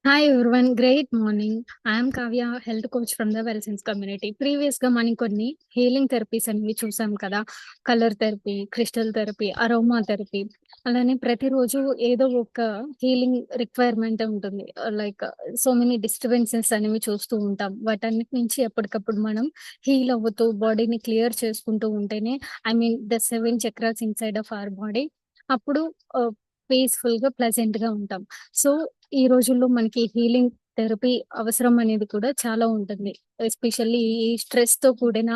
Hi everyone, great morning. I'm Kavya, health coach from the Wellsense community. ప్రీవియస్‌గా మనం కొన్ని healing therapies అనేవి చూసాం కదా! Colour therapy, crystal therapy, aroma therapy. అలానే ప్రతిరోజు ఏదో ఒక హీలింగ్ రిక్వైర్మెంట్ ఉంటుంది. లైక్ సో మెనీ డిస్టర్బెన్సెస్ అనేవి చూస్తూ ఉంటాం. వాటన్నిటి నుంచి ఎప్పటికప్పుడు మనం హీల్ అవ్వుతూ బాడీని క్లియర్ చేసుకుంటూ ఉంటేనే the 7 chakras inside of our body అప్పుడు ఆహ్, పీస్‌ఫుల్‌గా, ప్లెజెంట్‌గా ఉంటాం. సో ఈ రోజుల్లో మనకి హీలింగ్ థెరపీ అవసరం అనేది కూడా చాలా ఉంటుంది. ఎస్పెషల్లీ ఈ స్ట్రెస్‌తో కూడిన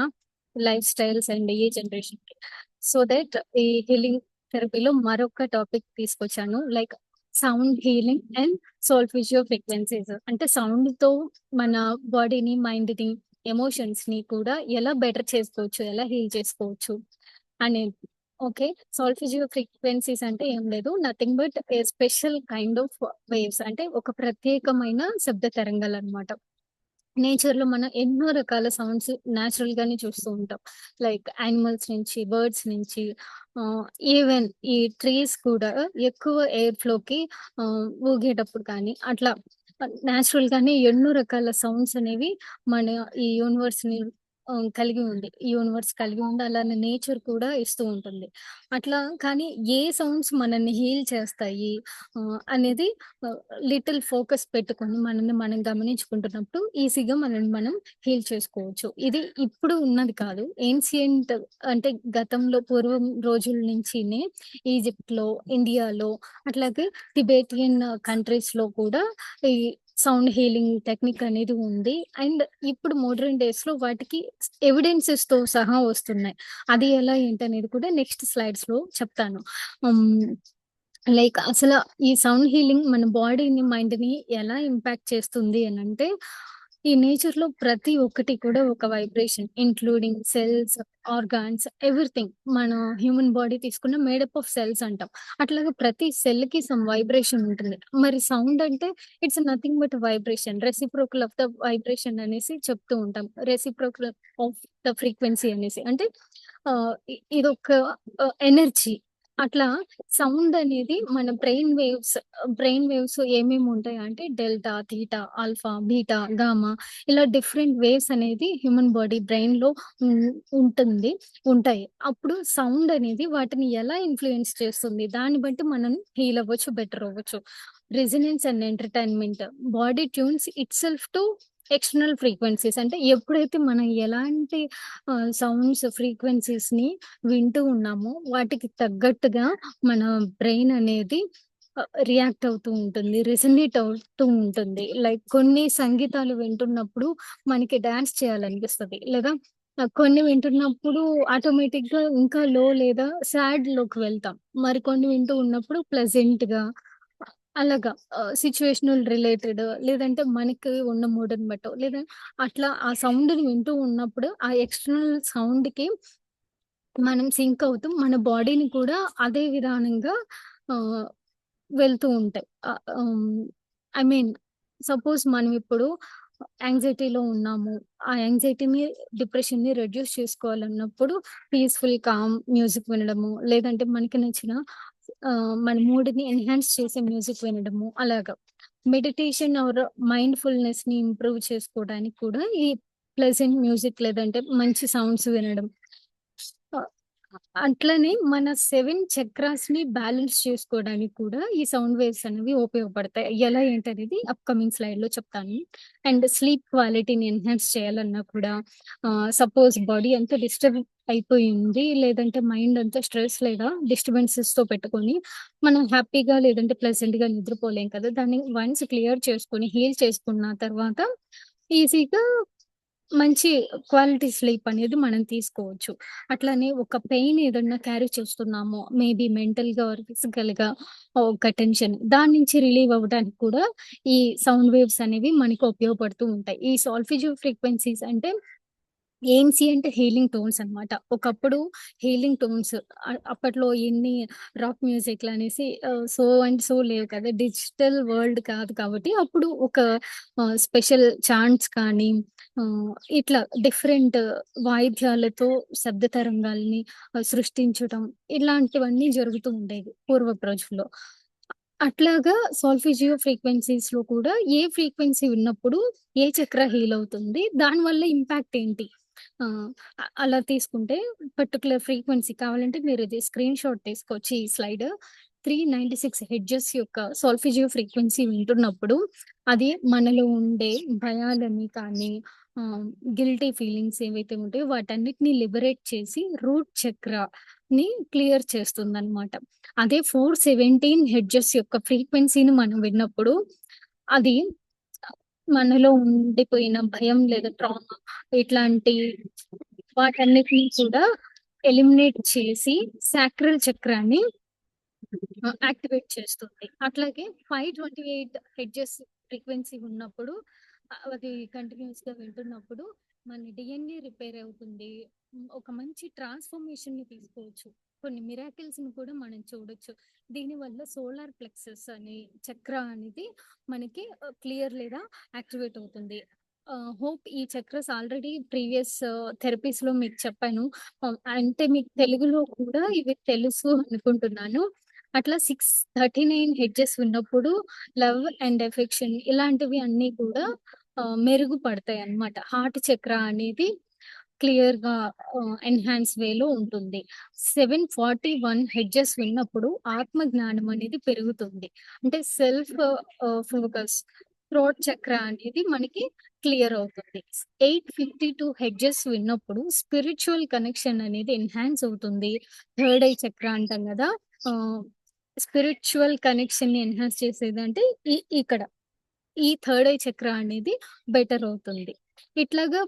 లైఫ్ స్టైల్స్ అండ్ ఈ జనరేషన్‌కి. సో దట్ ఈ హీలింగ్ థెరపీలో మరొక టాపిక్ తీసుకొచ్చాను. Like sound healing and solfeggio frequencies. అంటే సౌండ్‌తో మన బాడీని, మైండ్‌ని, ఎమోషన్స్‌ని కూడా ఎలా బెటర్ చేసుకోవచ్చు, ఎలా హీల్ చేసుకోవచ్చు అనేది. ఓకే. సోల్ఫిజియో ఫ్రీక్వెన్సీస్ అంటే ఏం లేదు. Nothing but A special kind of waves. అంటే ఒక ప్రత్యేకమైన శబ్ద తరంగాలనమాట. నేచర్‌లో మనం ఎన్నో రకాల సౌండ్స్ నేచురల్‌గానే చూస్తూ ఉంటాం. లైక్ యానిమల్స్ నుంచి, బర్డ్స్ నుంచి ఆహ్, ఈవెన్ ఈ ట్రీస్ కూడా ఎక్కువ ఎయిర్ ఫ్లోకి ఊగేటప్పుడు కానీ అట్లా నేచురల్‌గానే ఎన్నో రకాల సౌండ్స్ అనేవి మన ఈ యూనివర్స్‌ని యూనివర్స్ కలిగి ఉంది. అలానే నేచర్ కూడా ఇస్తూ ఉంటుంది. అట్లా కానీ ఏ సౌండ్స్ మనల్ని హీల్ చేస్తాయి అనేది ఆహ్, లిటిల్ ఫోకస్ పెట్టుకొని మనల్ని మనం గమనించుకుంటున్నప్పుడు ఈజీగా మనల్ని మనం హీల్ చేసుకోవచ్చు. ఇది ఇప్పుడు ఉన్నది కాదు. ఏన్షియంట్ అంటే గతంలో పూర్వం రోజుల నుంచినే ఈజిప్ట్‌లో, ఇండియాలో అట్లాగే టిబేటియన్ కంట్రీస్‌లో కూడా ఈ సౌండ్ హీలింగ్ టెక్నిక్ అనేది ఉంది. అండ్ ఇప్పుడు మోడర్న్ డేస్‌లో వాటికి ఎవిడెన్సెస్‌తో సహా వస్తున్నాయి. అది ఎలా ఏంటనేది కూడా నెక్స్ట్ స్లైడ్స్‌లో చెప్తాను. హ్మ్. లైక్ ఈ సౌండ్ హీలింగ్ మన బాడీని, మైండ్‌ని ఎలా ఇంపాక్ట్ చేస్తుంది అనంటే, ఈ నేచర్‌లో ప్రతి ఒక్కటి కూడా ఒక vibration including cells, organs, everything. మన హ్యూమన్ బాడీ తీసుకున్న మేడప్ ఆఫ్ సెల్స్ అంటాం. అట్లాగా ప్రతి సెల్‌కి సమ్ వైబ్రేషన్ ఉంటుంది. మరి సౌండ్ అంటే it's nothing but vibration. Reciprocal of the vibration అనేసి చెప్తూ ఉంటాం. రెసిప్రోకల్ ఆఫ్ ద ఫ్రీక్వెన్సీ అనేసి. అంటే ఇదొక ఎనర్జీ. అట్లా సౌండ్ అనేది మన బ్రెయిన్ వేవ్స్ ఏమేమి ఉంటాయంటే delta, theta, alpha, beta, gamma ఇలా డిఫరెంట్ వేవ్స్ అనేది హ్యూమన్ బాడీ బ్రెయిన్‌లో ఉం ఉంటుంది ఉంటాయి. అప్పుడు సౌండ్ అనేది వాటిని ఎలా ఇన్‌ఫ్లూయెన్స్ చేస్తుంది? దాన్ని బట్టి మనం హీల్ అవ్వచ్చు, బెటర్ అవ్వచ్చు. Resonance and entertainment body tunes itself to external frequencies. అంటే ఎప్పుడైతే మనం ఎలాంటి సౌండ్స్ ఫ్రీక్వెన్సీస్‌ని వింటూ ఉన్నామో, వాటికి తగ్గట్టుగా మన బ్రెయిన్ అనేది రియాక్ట్ అవుతూ ఉంటుంది. రెసొనేట్ అవుతూ ఉంటుంది. లైక్ కొన్ని సంగీతాలు వింటున్నప్పుడు మనకి డాన్స్ చేయాలనిపిస్తది. లేదా కొన్ని వింటున్నప్పుడు ఆటోమేటిక్‌గా ఇంకా లో లేదా సాడ్‌లోకి వెళ్తాం. మరికొన్ని వింటూ ఉన్నప్పుడు ప్లెజెంట్‌గా అలాగా సిట్యుయేషనల్ రిలేటెడ్ లేదంటే మనకి ఉన్న మూడ్‌ని బట్టో లేదా అట్లా ఆ సౌండ్‌ని వింటూ ఉన్నప్పుడు ఆ ఎక్స్‌టర్నల్ సౌండ్‌కి మనం సింక్ అవుతూ మన బాడీని కూడా అదే విధానంగా ఆహ్, వెళ్తూ ఉంటాయి. ఐ మీన్ సపోజ్ మనం ఇప్పుడు యాంగ్జైటీలో ఉన్నాము. ఆ యాంగ్జైటీని, డిప్రెషన్‌ని రెడ్యూస్ చేసుకోవాలన్నప్పుడు పీస్‌ఫుల్, కామ్ మ్యూజిక్ వినడము, లేదంటే మనకి నచ్చిన మన మూడ్‌ని ఎన్హాన్స్ చేసే మ్యూజిక్ వినడము అలాగా. మెడిటేషన్ ఆర్ మైండ్‌ఫుల్‌నెస్‌ని ఇంప్రూవ్ చేసుకోవడానికి కూడా ఈ ప్లెజెంట్ మ్యూజిక్ లేదంటే మంచి సౌండ్స్ వినడం. ఆ! అట్లనే మన 7 చక్రాస్‌ని బ్యాలెన్స్ చేసుకోవడానికి కూడా ఈ సౌండ్ వేవ్స్ అనేవి ఉపయోగపడతాయి. ఎలా ఏంటనేది అప్‌కమింగ్ స్లైడ్‌లో చెప్తాను. అండ్ స్లీప్ క్వాలిటీని ఎన్హాన్స్ చేయాలన్నా కూడా సపోజ్ బాడీ అంతా డిస్టర్బ్ అయిపోయింది. లేదంటే మైండ్ అంతా స్ట్రెస్ లేదా డిస్టర్బెన్సెస్‌తో పెట్టుకొని మనం హ్యాపీగా లేదంటే ప్లెజెంట్‌గా నిద్రపోలేం కదా! దాన్ని వన్స్ క్లియర్ చేసుకొని, హీల్ చేసుకున్న తర్వాత ఈజీగా మంచి క్వాలిటీ స్లీప్ అనేది మనం తీసుకోవచ్చు. అట్లానే ఒక పెయిన్ ఏదన్నా క్యారీ చేస్తున్నాము. మేబీ మెంటల్‌గా ఆర్ ఫిజికల్‌గా ఒక టెన్షన్ దాని నుంచి రిలీవ్ అవ్వడానికి కూడా ఈ సౌండ్ వేవ్స్ అనేవి మనకు ఉపయోగపడుతూ ఉంటాయి. ఈ సాల్ఫిజో ఫ్రీక్వెన్సీస్ అంటే ఏన్షియంట్ హీలింగ్ టోన్స్ అన్నమాట. ఒకప్పుడు హీలింగ్ టోన్స్ అప్పట్లో ఎన్ని రాక్ మ్యూజిక్‌లనేసి సో అండ్ సో లేవు కదా! డిజిటల్ వరల్డ్ కాదు కాబట్టి అప్పుడు ఒక స్పెషల్ చాంట్స్ కానీ ఆహ్, ఇట్లా డిఫరెంట్ వాయిద్యాలతో శబ్ద తరంగాల్ని సృష్టించటం ఇలాంటివన్నీ జరుగుతూ ఉండేవి పూర్వపు రోజుల్లో. అట్లాగా సాల్ఫెజియో ఫ్రీక్వెన్సీస్‌లో కూడా ఏ ఫ్రీక్వెన్సీ ఉన్నప్పుడు ఏ చక్ర హీల్ అవుతుంది? దానివల్ల ఇంపాక్ట్ ఏంటి? ఆహ్, అలా తీసుకుంటే పర్టిక్యులర్ ఫ్రీక్వెన్సీ కావాలంటే మీరు ఇది స్క్రీన్‌షాట్ తీసుకోవచ్చు ఈ స్లైడ్. 396 హెర్ట్జ్ యొక్క సాల్ఫెజియో ఫ్రీక్వెన్సీ వింటున్నప్పుడు అది మనలో ఉండే భయాలని కానీ ఆహ్, గిల్టీ ఫీలింగ్స్ ఏవైతే ఉంటాయో వాటన్నిటిని లిబరేట్ చేసి రూట్ చక్రాని క్లియర్ చేస్తుందనమాట. అదే 417 హెర్ట్జ్ యొక్క ఫ్రీక్వెన్సీని మనం విన్నప్పుడు, అది మనలో ఉండిపోయిన భయం లేదా ట్రామా ఇట్లాంటి వాటన్నిటిని కూడా ఎలిమినేట్ చేసి సాక్రల్ చక్రాన్ని యాక్టివేట్ చేస్తుంది. అట్లాగే 528 హెర్ట్జ్ ఫ్రీక్వెన్సీ ఉన్నప్పుడు అది కంటిన్యూయస్‌గా వింటున్నప్పుడు మన డీఎన్ఏ రిపేర్ అవుతుంది. ఒక మంచి ట్రాన్స్‌ఫర్మేషన్‌ని తీసుకోవచ్చు. కొన్ని మిరాకిల్స్‌ని కూడా మనం చూడొచ్చు. దీనివల్ల సోలార్ ప్లెక్సస్ అనే చక్ర అనేది మనకి క్లియర్ లేదా యాక్టివేట్ అవుతుంది. హోప్ ఈ చక్రస్ ఆల్రెడీ ప్రీవియస్ థెరపీస్‌లో మీకు చెప్పాను. అంటే మీకు తెలుగులో కూడా ఇవి తెలుసు అనుకుంటున్నాను. అట్లా 639 హెడ్జెస్ ఉన్నప్పుడు లవ్ అండ్ ఎఫెక్షన్ ఇలాంటివి అన్నీ కూడా మెరుగుపడతాయన్నమాట. హార్ట్ చక్ర అనేది క్లియర్‌గా ఎన్హాన్స్ వేలో ఉంటుంది. 741 హెడ్జెస్ విన్నప్పుడు ఆత్మ జ్ఞానం అనేది పెరుగుతుంది. అంటే సెల్ఫ్ ఫోకస్ థ్రోట్ చక్ర అనేది మనకి క్లియర్ అవుతుంది. 852 హెడ్జెస్ విన్నప్పుడు స్పిరిచ్యువల్ కనెక్షన్ అనేది ఎన్హాన్స్ అవుతుంది. థర్డ్ ఐ చక్ర అంటాం గదా! ఆహ్, స్పిరిచ్యువల్ కనెక్షన్‌ని ఎన్హాన్స్ చేసేదంటే ఇక్కడ. ఈ థర్డ్ ఐ చక్ర అనేది బెటర్ అవుతుంది. ఇట్లాగా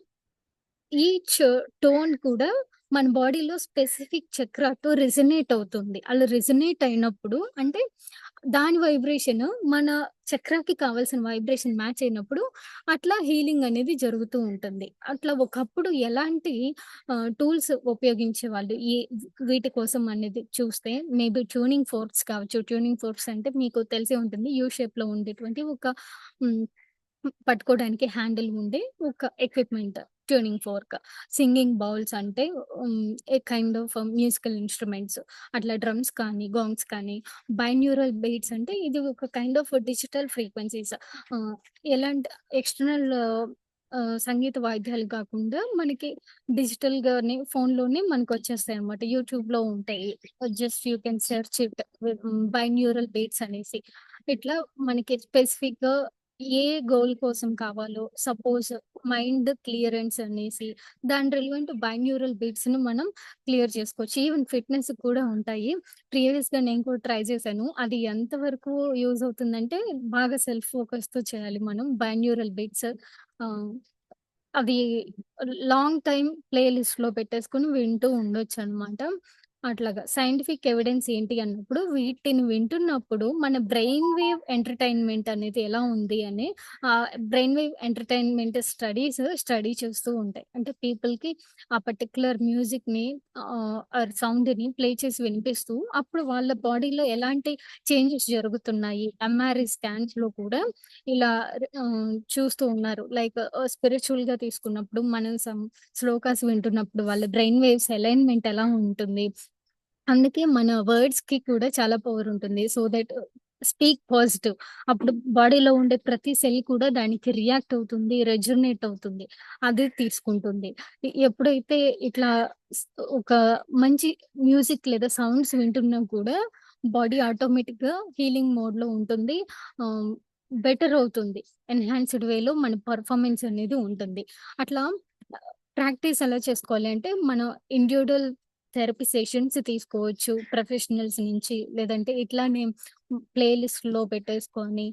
ఈచ్ టోన్ కూడా మన బాడీలో స్పెసిఫిక్ చక్రాతో రెసొనేట్ అవుతుంది. అలా రెసొనేట్ అయినప్పుడు అంటే దాని వైబ్రేషన్ మన చక్రాకి కావాల్సిన వైబ్రేషన్ మ్యాచ్ అయినప్పుడు అట్లా హీలింగ్ అనేది జరుగుతూ ఉంటుంది. అట్లా ఒకప్పుడు ఎలాంటి టూల్స్ ఉపయోగించేవాళ్ళు వీటి కోసం అనేది చూస్తే మేబీ ట్యూనింగ్ ఫోర్క్స్ కావచ్చు. ట్యూనింగ్ ఫోర్క్స్ అంటే మీకు తెలిసే ఉంటుంది. యూ షేప్‌లో ఉండేటువంటి ఒక హ్మ్. పట్టుకోవడానికి హ్యాండిల్ ఉండే ఒక equipment tuning fork. Singing bowls అంటే ఏ కైండ్ ఆఫ్ మ్యూజికల్ ఇన్‌స్ట్రుమెంట్స్. అట్లా డ్రమ్స్ కానీ, గాంగ్స్ కానీ, బైన్యూరల్ బీట్స్ అంటే ఇది ఒక కైండ్ ఆఫ్ డిజిటల్ ఫ్రీక్వెన్సీస్. ఆహ్, ఎలాంటి ఎక్స్‌టర్నల్ సంగీత వాయిద్యాలు కాకుండా మనకి డిజిటల్‌గానే ఫోన్‌లోనే మనకొచ్చేస్తాయన్నమాట. యూట్యూబ్‌లో ఉంటాయి. Just you can search it binaural beats అనేసి. ఇట్లా మనకి స్పెసిఫిక్‌గా ఏ గోల్ కోసం కావాలో సపోజ్ మైండ్ క్లియరెన్స్ అనేసి దాని రిలవెంట్ బైన్యూరల్ బీట్స్‌ని మనం క్లియర్ చేసుకోవచ్చు. ఈవెన్ ఫిట్‌నెస్ కూడా ఉంటాయి. ప్రీవియస్‌గా నేను కూడా ట్రై చేశాను. అది ఎంత వరకు యూజ్ అవుతుందంటే బాగా సెల్ఫ్ ఫోకస్‌తో చేయాలి మనం బైన్యూరల్ బీట్స్. ఆహ్, అది లాంగ్ టైమ్ ప్లే లిస్ట్‌లో పెట్టేసుకొని వింటూ ఉండొచ్చనమాట. అట్లాగా సైంటిఫిక్ ఎవిడెన్స్ ఏంటి అన్నప్పుడు వీటిని వింటున్నప్పుడు మన బ్రెయిన్ వేవ్ ఎంటర్‌టైన్‌మెంట్ అనేది ఎలా ఉంది అని బ్రెయిన్ వేవ్ ఎంటర్‌టైన్‌మెంట్ స్టడీ చేస్తూ ఉంటాయి. అంటే పీపుల్‌కి ఆ పర్టిక్యులర్ మ్యూజిక్‌ని ఆర్ సౌండ్‌ని ప్లే చేసి వినిపిస్తూ అప్పుడు వాళ్ళ బాడీలో ఎలాంటి చేంజెస్ జరుగుతున్నాయి. ఎంఆర్ఐ స్కాన్స్‌లో కూడా ఇలా చూస్తూ ఉన్నారు. లైక్ స్పిరిచ్యువల్‌గా తీసుకున్నప్పుడు మనం శ్లోకాస్ వింటున్నప్పుడు వాళ్ళ బ్రెయిన్ వేవ్స్ అలైన్‌మెంట్ ఎలా ఉంటుంది. అందుకే మన వర్డ్స్‌కి కూడా చాలా పవర్ ఉంటుంది. So that speak positive. అప్పుడు బాడీలో ఉండే ప్రతి సెల్ కూడా దానికి రియాక్ట్ అవుతుంది. రెజొనేట్ అవుతుంది. అది తీసుకుంటుంది. ఎప్పుడైతే ఇట్లా స్ ఒక మంచి మ్యూజిక్ లేదా సౌండ్స్ వింటున్నా కూడా బాడీ ఆటోమేటిక్‌గా హీలింగ్ మోడ్‌లో ఉంటుంది. ఆహ్, బెటర్ అవుతుంది. ఎన్హాన్స్‌డ్ వేలో మన పెర్ఫార్మన్స్ అనేది ఉంటుంది. అట్లా ప్రాక్టీస్ ఎలా చేసుకోవాలి అంటే, మనం ఇండివిడ్యువల్ థెరపీ సెషన్స్ తీసుకోవచ్చు. ప్రొఫెషనల్స్ నుంచి. లేదంటే ఇట్లానే ప్లే లిస్ట్‌లో పెట్టేసుకొని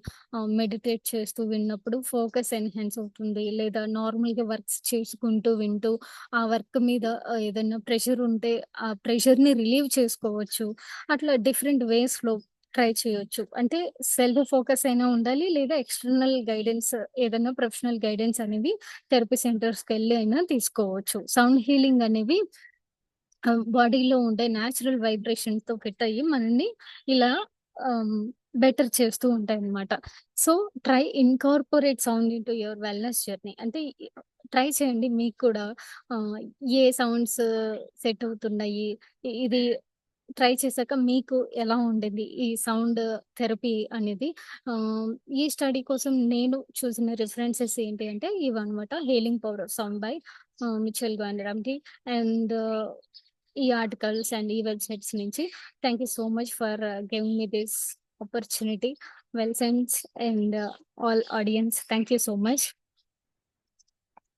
మెడిటేట్ చేస్తూ విన్నప్పుడు ఫోకస్ ఎన్హాన్స్ అవుతుంది. లేదా నార్మల్‌గా వర్క్స్ చేసుకుంటూ వింటూ ఆ వర్క్ మీద ఏదన్నా ప్రెషర్ ఉంటే ఆ ప్రెషర్‌ని రిలీవ్ చేసుకోవచ్చు. అట్లా డిఫరెంట్ వేస్‌లో ట్రై చేయొచ్చు. అంటే సెల్ఫ్ ఫోకస్ అయినా ఉండాలి. లేదా ఎక్స్‌టర్నల్ గైడెన్స్ ఏదన్నా ప్రొఫెషనల్ గైడెన్స్ అనేది థెరపీ సెంటర్స్‌కెళ్ళి అయినా తీసుకోవచ్చు. సౌండ్ హీలింగ్ అనేవి బాడీలో ఉండే నేచురల్ వైబ్రేషన్‌తో ఫిట్ అయ్యి మనల్ని ఇలా ఆహ్, బెటర్ చేస్తూ ఉంటాయన్నమాట. So, try incorporate sound into your wellness journey. అంటే ట్రై చేయండి మీకు కూడా ఆహ్, ఏ సౌండ్స్ సెట్ అవుతున్నాయి. ఇది ట్రై చేశాక మీకు ఎలా ఉండింది? ఈ సౌండ్ థెరపీ అనేది? ఆహ్, ఈ స్టడీ కోసం నేను చూసిన రిఫరెన్సెస్ ఏంటి అంటే ఇవన్నమాట. 'Healing power of sound' by Mitchell గండ్రామ్‌కి అండ్ ఈ ఆర్టికల్స్ అండ్ ఈ వెబ్‌సైట్స్ నుంచి. Thank you so much for giving me this opportunity. Wellsense and all audience thank you so much.